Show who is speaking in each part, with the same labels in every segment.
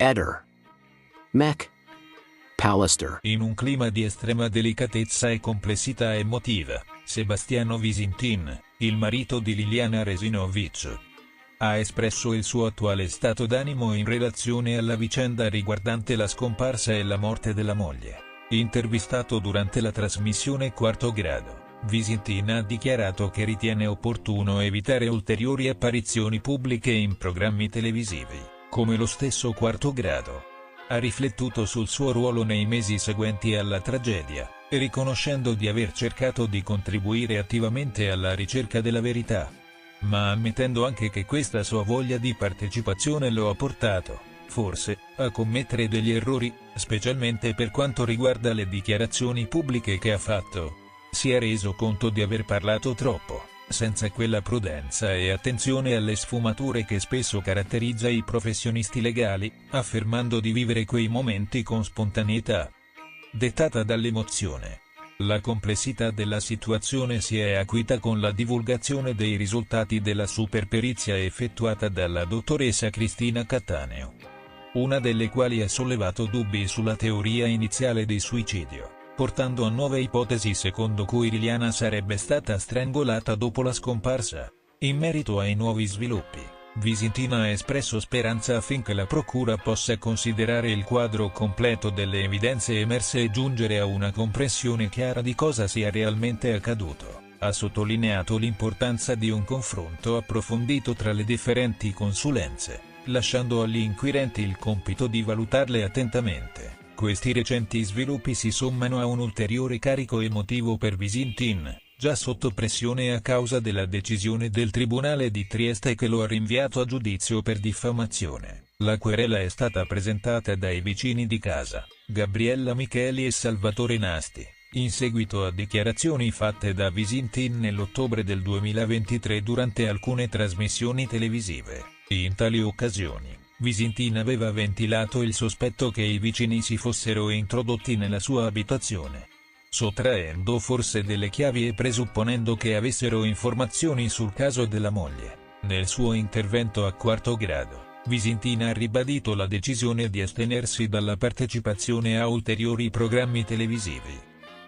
Speaker 1: Eder. Mech. Pallister.
Speaker 2: In un clima di estrema delicatezza e complessità emotiva, Sebastiano Visintin, il marito di Liliana Resinovic, ha espresso il suo attuale stato d'animo in relazione alla vicenda riguardante la scomparsa e la morte della moglie. Intervistato durante la trasmissione Quarto Grado, Visintin ha dichiarato che ritiene opportuno evitare ulteriori apparizioni pubbliche in programmi televisivi, come lo stesso Quarto Grado. Ha riflettuto sul suo ruolo nei mesi seguenti alla tragedia, riconoscendo di aver cercato di contribuire attivamente alla ricerca della verità, ma ammettendo anche che questa sua voglia di partecipazione lo ha portato, forse, a commettere degli errori, specialmente per quanto riguarda le dichiarazioni pubbliche che ha fatto. Si è reso conto di aver parlato troppo, senza quella prudenza e attenzione alle sfumature che spesso caratterizza i professionisti legali, affermando di vivere quei momenti con spontaneità dettata dall'emozione. La complessità della situazione si è acuita con la divulgazione dei risultati della superperizia effettuata dalla dottoressa Cristina Cattaneo, una delle quali ha sollevato dubbi sulla teoria iniziale di suicidio, portando a nuove ipotesi secondo cui Liliana sarebbe stata strangolata dopo la scomparsa. In merito ai nuovi sviluppi, Visintin ha espresso speranza affinché la procura possa considerare il quadro completo delle evidenze emerse e giungere a una comprensione chiara di cosa sia realmente accaduto. Ha sottolineato l'importanza di un confronto approfondito tra le differenti consulenze, lasciando agli inquirenti il compito di valutarle attentamente. Questi recenti sviluppi si sommano a un ulteriore carico emotivo per Visintin, già sotto pressione a causa della decisione del Tribunale di Trieste che lo ha rinviato a giudizio per diffamazione. La querela è stata presentata dai vicini di casa, Gabriella Micheli e Salvatore Nasti, in seguito a dichiarazioni fatte da Visintin nell'ottobre del 2023 durante alcune trasmissioni televisive. In tali occasioni, Visintin aveva ventilato il sospetto che i vicini si fossero introdotti nella sua abitazione, sottraendo forse delle chiavi e presupponendo che avessero informazioni sul caso della moglie. Nel suo intervento a Quarto Grado, Visintin ha ribadito la decisione di astenersi dalla partecipazione a ulteriori programmi televisivi,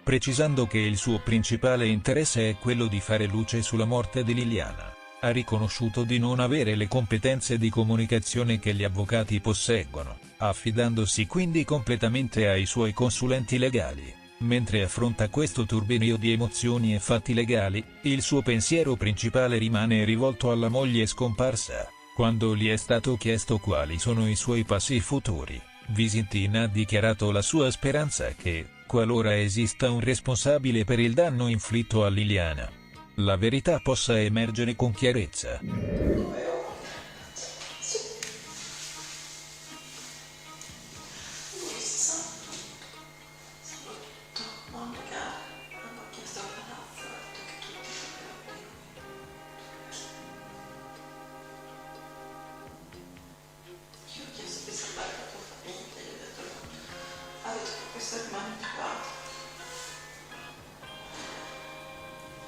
Speaker 2: precisando che il suo principale interesse è quello di fare luce sulla morte di Liliana. Ha riconosciuto di non avere le competenze di comunicazione che gli avvocati posseggono, affidandosi quindi completamente ai suoi consulenti legali. Mentre affronta questo turbinio di emozioni e fatti legali, il suo pensiero principale rimane rivolto alla moglie scomparsa. Quando gli è stato chiesto quali sono i suoi passi futuri, Visintin ha dichiarato la sua speranza che, qualora esista un responsabile per il danno inflitto a Liliana, la verità possa emergere con chiarezza.
Speaker 3: Questa rimane privata.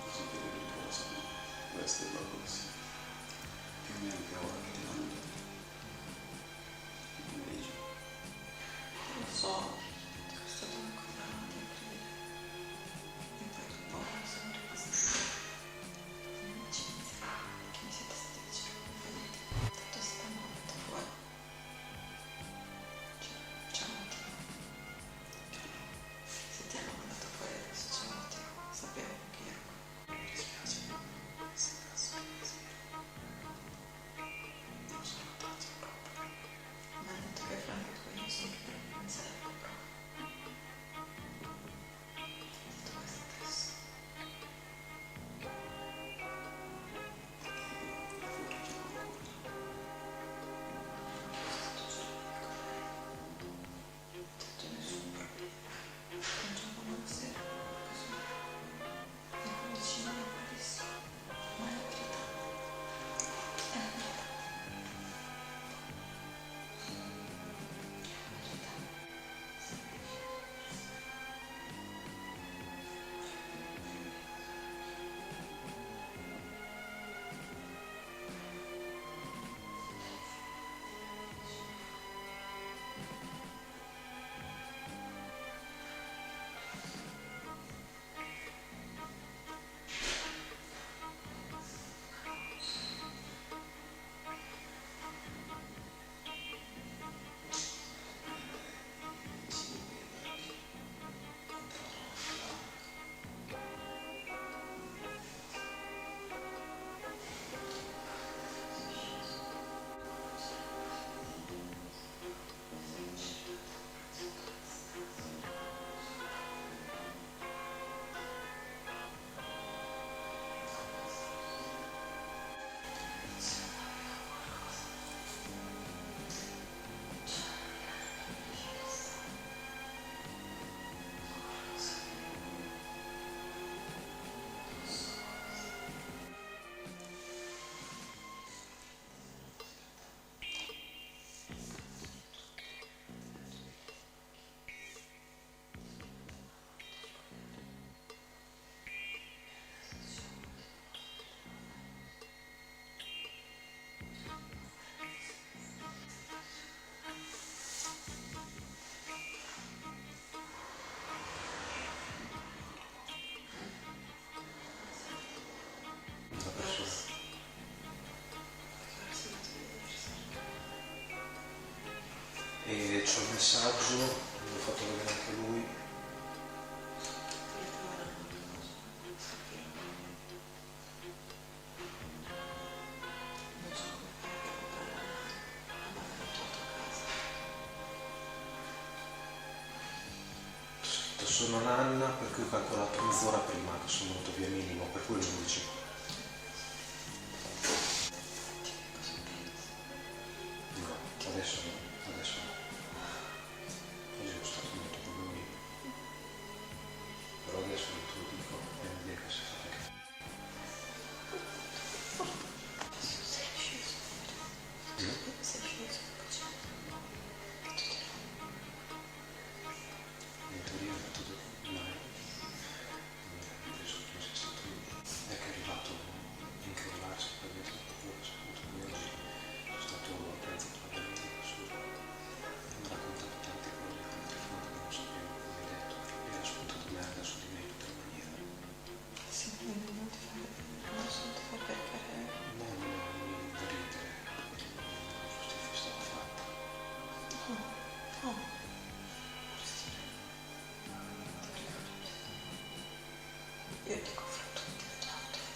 Speaker 4: Così che le riposo, veste la così, più o meno che ora che ti fanno invece.
Speaker 3: Non so, questo è ancora avanti a aprire. E poi dopo sono rimasta amicizia, che mi siete stati vicini, vedete, tutto stanno andando fuori. C'è un motivo. Se ti hanno mandato fuori adesso c'è un motivo, sapevo che ero.
Speaker 4: Mi dispiace, se caso,
Speaker 5: E c'ho il messaggio, l'ho fatto vedere anche lui. Sono Nanna, per cui ho calcolato mezz'ora prima che sono venuto via minimo, per cui 11. No, adesso no. Oggi è stato molto proprio lì. Però adesso non te lo dico, devo dire che si fa anche. In teoria è tutto mai. Adesso che sei stato lì. È che è arrivato a incrollarsi per me, quello che ho saputo di oggi. Sono stato a pezzo con la domenica su. Mi ha raccontato tante cose che non sapevo, come hai detto, e ha spuntato merda su di me in tutte le maniere.
Speaker 3: Sì, quindi non ti fa beccare.
Speaker 5: No, mi da ridere, la giustizia stava fatta.
Speaker 3: No. Io dico fra tutti le auto.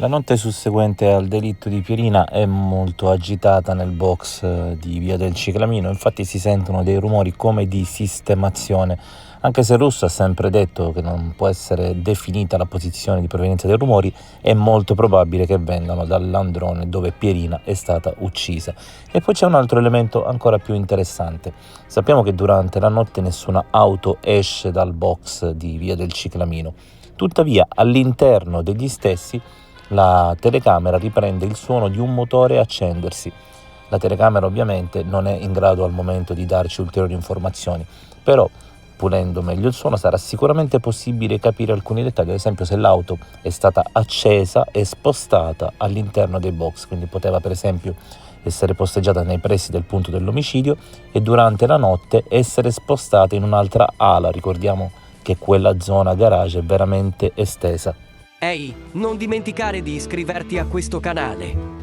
Speaker 6: La notte susseguente al delitto di Pierina è molto agitata nel box di Via del Ciclamino, infatti si sentono dei rumori come di sistemazione, anche se Russo ha sempre detto che non può essere definita la posizione di provenienza dei rumori, è molto probabile che vengano dall'androne dove Pierina è stata uccisa. E poi c'è un altro elemento ancora più interessante. Sappiamo che durante la notte nessuna auto esce dal box di Via del Ciclamino, tuttavia all'interno degli stessi la telecamera riprende il suono di un motore accendersi. La telecamera ovviamente non è in grado al momento di darci ulteriori informazioni, però pulendo meglio il suono sarà sicuramente possibile capire alcuni dettagli, ad esempio se l'auto è stata accesa e spostata all'interno dei box, quindi poteva per esempio essere posteggiata nei pressi del punto dell'omicidio e durante la notte essere spostata in un'altra ala. Ricordiamo che quella zona garage è veramente estesa.
Speaker 7: Ehi, non dimenticare di iscriverti a questo canale.